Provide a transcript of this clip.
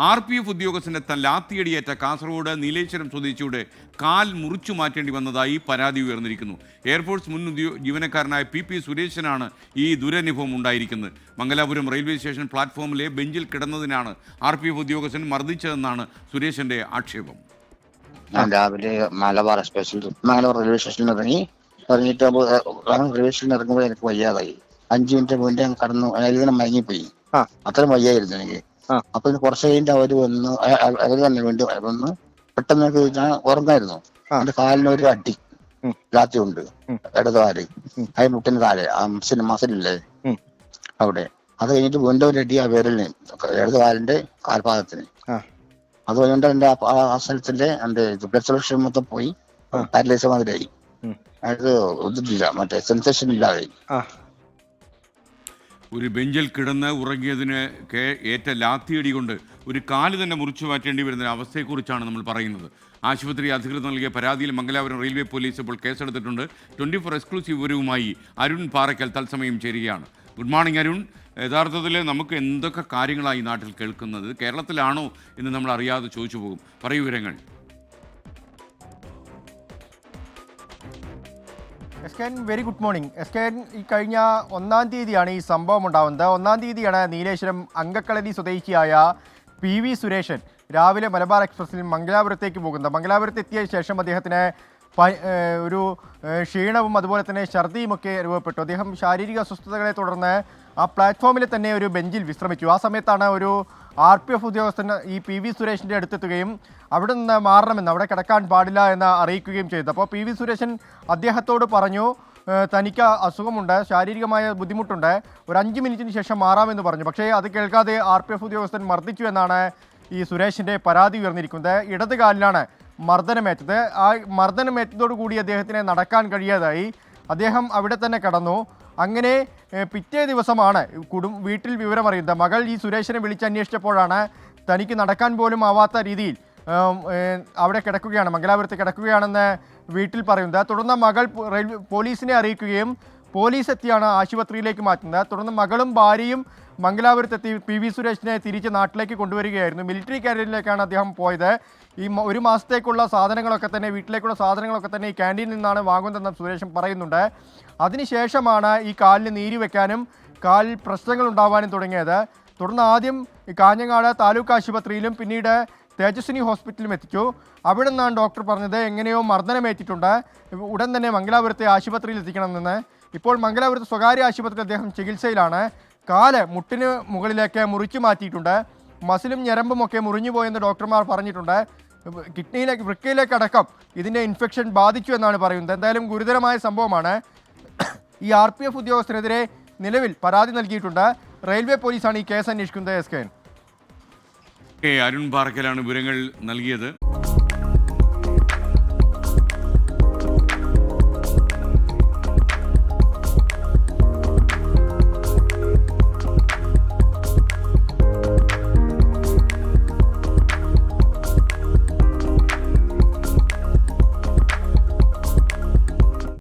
RPF ഉദ്യോഗസ്ഥന്റെ ലാത്തിയടിയേറ്റ കാസർഗോഡ് നീലേശ്വരം സ്വദേശിയുടെ കാൽ മുറിച്ചു മാറ്റേണ്ടി വന്നതായി പരാതി ഉയർന്നിരിക്കുന്നു. എയർഫോഴ്സ് മുൻ ജീവനക്കാരനായ PP സുരേശനാണ് ഈ ദുരനുഭവം ഉണ്ടായിരിക്കുന്നത്. മംഗലാപുരം റെയിൽവേ സ്റ്റേഷൻ പ്ലാറ്റ്ഫോമിലെ ബെഞ്ചിൽ കിടന്നതിനാണ് RPF ഉദ്യോഗസ്ഥൻ മർദ്ദിച്ചതെന്നാണ് സുരേശന്റെ ആക്ഷേപം. ഞാൻ രാവിലെ മലബാർ റെയിൽവേ സ്റ്റേഷനിൽ ഇറങ്ങിയിട്ട് റെയിൽവേ സ്റ്റേഷനിൽ ഇറങ്ങുമ്പോൾ എനിക്ക് വയ്യാതായി. 5 മിനിറ്റ് മുന്നേ കടന്നു ഇതിനെ മയങ്ങിപ്പോയി. അത്രയും വയ്യായിരുന്നു എനിക്ക്. അപ്പൊ കുറച്ച് കഴിഞ്ഞിട്ട് അവര് തന്നെ വേണ്ടി വന്ന് പെട്ടെന്ന് ഞാൻ ഉറങ്ങായിരുന്നു. എന്റെ കാലിന് ഒരു അടി ലാത്തി ഉണ്ട്, ഇടതുകാല് അത് മുട്ടിന് താഴെ മസിലില്ലേ അവിടെ. അത് കഴിഞ്ഞിട്ട് വീണ്ടും ഒരു അടി ആ വിരലിന് ഇടതുകാലിന്റെ കാൽപാദത്തിന്. അതുകൊണ്ട് എന്റെ ആ സ്ഥലത്തിന്റെ എന്റെ ബ്ലഡ് സർക്കുലേഷൻ മൊത്തം പോയി പാരലൈസ് മാതിരിയായി. അത് ഇതില്ല, മറ്റേ സെൻസേഷൻ ഇല്ലാതെ. ഒരു ബെഞ്ചിൽ കിടന്ന് ഉറങ്ങിയതിന് ഏറ്റ ലാത്തിയടി കൊണ്ട് ഒരു കാല് തന്നെ മുറിച്ചു മാറ്റേണ്ടി വരുന്ന അവസ്ഥയെക്കുറിച്ചാണ് നമ്മൾ പറയുന്നത്. ആശുപത്രി അധികൃതർ നൽകിയ പരാതിയിൽ മംഗലാപുരം റെയിൽവേ പോലീസ് ഇപ്പോൾ കേസെടുത്തിട്ടുണ്ട്. 24 എക്സ്ക്ലൂസീവ് വിവരവുമായി അരുൺ പാറയ്ക്കൽ തത്സമയം ചേരുകയാണ്. Good morning Arun. യഥാർത്ഥത്തിൽ നമുക്ക് എന്തൊക്കെ കാര്യങ്ങളാണ് ഈ നാട്ടിൽ കേൾക്കുന്നത്? കേരളത്തിലാണോ എന്ന് നമ്മൾ അറിയാതെ ചോദിച്ചു പോകും. പറയൂ വിവരങ്ങൾ. എസ്കേൻ, വെരി ഗുഡ് മോർണിംഗ്. എസ്കേൻ, ഈ കഴിഞ്ഞ 1-ാം തീയതിയാണ് ഈ സംഭവം ഉണ്ടാകുന്നത്. 1-ാം തീയതിയാണ് നീലേശ്വരം അങ്കക്കളരി സ്വദേശിയായ PV സുരേഷൻ രാവിലെ മലബാർ എക്സ്പ്രസിൽ മംഗലാപുരത്തേക്ക് പോകുന്നത്. മംഗലാപുരത്ത് എത്തിയ ശേഷം അദ്ദേഹത്തിന് ഒരു ക്ഷീണവും അതുപോലെ തന്നെ ഛർദിയുമൊക്കെ അനുഭവപ്പെട്ടു. അദ്ദേഹം ശാരീരിക അസ്വസ്ഥതകളെ തുടർന്ന് ആ പ്ലാറ്റ്ഫോമിൽ തന്നെ ഒരു ബെഞ്ചിൽ വിശ്രമിച്ചു. ആ സമയത്താണ് ഒരു RPF ഉദ്യോഗസ്ഥൻ ഈ PV സുരേഷിൻ്റെ അടുത്തെത്തുകയും അവിടെ നിന്ന് മാറണമെന്ന്, അവിടെ കിടക്കാൻ പാടില്ല എന്ന് അറിയിക്കുകയും ചെയ്തു. അപ്പോൾ PV സുരേഷൻ അദ്ദേഹത്തോട് പറഞ്ഞു, തനിക്ക് അസുഖമുണ്ട്, ശാരീരികമായ ബുദ്ധിമുട്ടുണ്ട്, ഒരു 5 മിനിറ്റിന് ശേഷം മാറാമെന്ന് പറഞ്ഞു. പക്ഷേ അത് കേൾക്കാതെ RPF ഉദ്യോഗസ്ഥൻ മർദ്ദിച്ചു എന്നാണ് ഈ സുരേഷിൻ്റെ പരാതി ഉയർന്നിരിക്കുന്നത്. ഇടത് കാലിലാണ് മർദ്ദനമേറ്റത്. ആ മർദ്ദനമേറ്റതോടുകൂടി അദ്ദേഹത്തിന് നടക്കാൻ കഴിയാതായി. അദ്ദേഹം അവിടെ തന്നെ കടന്നു. അങ്ങനെ പിറ്റേ ദിവസമാണ് വീട്ടിൽ വിവരമറിയുന്നത്. മകൾ ഈ സുരേഷിനെ വിളിച്ചന്വേഷിച്ചപ്പോഴാണ് തനിക്ക് നടക്കാൻ പോലും ആവാത്ത രീതിയിൽ അവിടെ കിടക്കുകയാണ്, മംഗലാപുരത്ത് കിടക്കുകയാണെന്ന് വീട്ടിൽ പറയുന്നത്. തുടർന്ന് മകൾ പോലീസിനെ അറിയിക്കുകയും പോലീസ് എത്തിയാണ് ആശുപത്രിയിലേക്ക് മാറ്റുന്നത്. തുടർന്ന് മകളും ഭാര്യയും മംഗലാപുരത്തെത്തി PV സുരേഷിനെ തിരിച്ച് നാട്ടിലേക്ക് കൊണ്ടുവരികയായിരുന്നു. മിലിറ്ററി കാരിയറിലേക്കാണ് അദ്ദേഹം പോയത്. ഈ 1 മാസത്തേക്കുള്ള സാധനങ്ങളൊക്കെ തന്നെ, വീട്ടിലേക്കുള്ള സാധനങ്ങളൊക്കെ തന്നെ ഈ ക്യാൻറ്റീനിൽ നിന്നാണ് വാങ്ങുന്നതെന്ന് സുരേഷൻ പറയുന്നുണ്ട്. അതിനുശേഷമാണ് ഈ കാലിന് നീര് വെക്കാനും കാലിൽ പ്രശ്നങ്ങൾ ഉണ്ടാവാനും തുടങ്ങിയത്. തുടർന്ന് ആദ്യം കാഞ്ഞങ്ങാട് താലൂക്ക് ആശുപത്രിയിലും പിന്നീട് തേജസ്വിനി ഹോസ്പിറ്റലിലും എത്തിച്ചു. അവിടെ നിന്നാണ് ഡോക്ടർ പറഞ്ഞത് എങ്ങനെയോ മർദ്ദനമേറ്റിട്ടുണ്ട്, ഉടൻ തന്നെ മംഗലാപുരത്തെ ആശുപത്രിയിൽ എത്തിക്കണമെന്ന്. ഇപ്പോൾ മംഗലാപുരത്ത് സ്വകാര്യ ആശുപത്രിയിൽ അദ്ദേഹം ചികിത്സയിലാണ്. കാല് മുട്ടിന് മുകളിലേക്ക് മുറിച്ചു മാറ്റിയിട്ടുണ്ട്. മസിലും ഞരമ്പും ഒക്കെ മുറിഞ്ഞു പോയെന്ന് ഡോക്ടർമാർ പറഞ്ഞിട്ടുണ്ട്. വൃക്കയിലേക്ക് അടക്കം ഇതിൻ്റെ ഇൻഫെക്ഷൻ ബാധിച്ചു എന്നാണ് പറയുന്നത്. എന്തായാലും ഗുരുതരമായ സംഭവമാണ്. ഈ RPF ഉദ്യോഗസ്ഥനെതിരെ നിലവിൽ പരാതി നൽകിയിട്ടുണ്ട്. റെയിൽവേ പോലീസാണ് ഈ കേസ് അന്വേഷിക്കുന്നത്. എസ്കേൻ, അരുൺ പാറയ്ക്കലാണ് വിവരങ്ങൾ നൽകിയത്.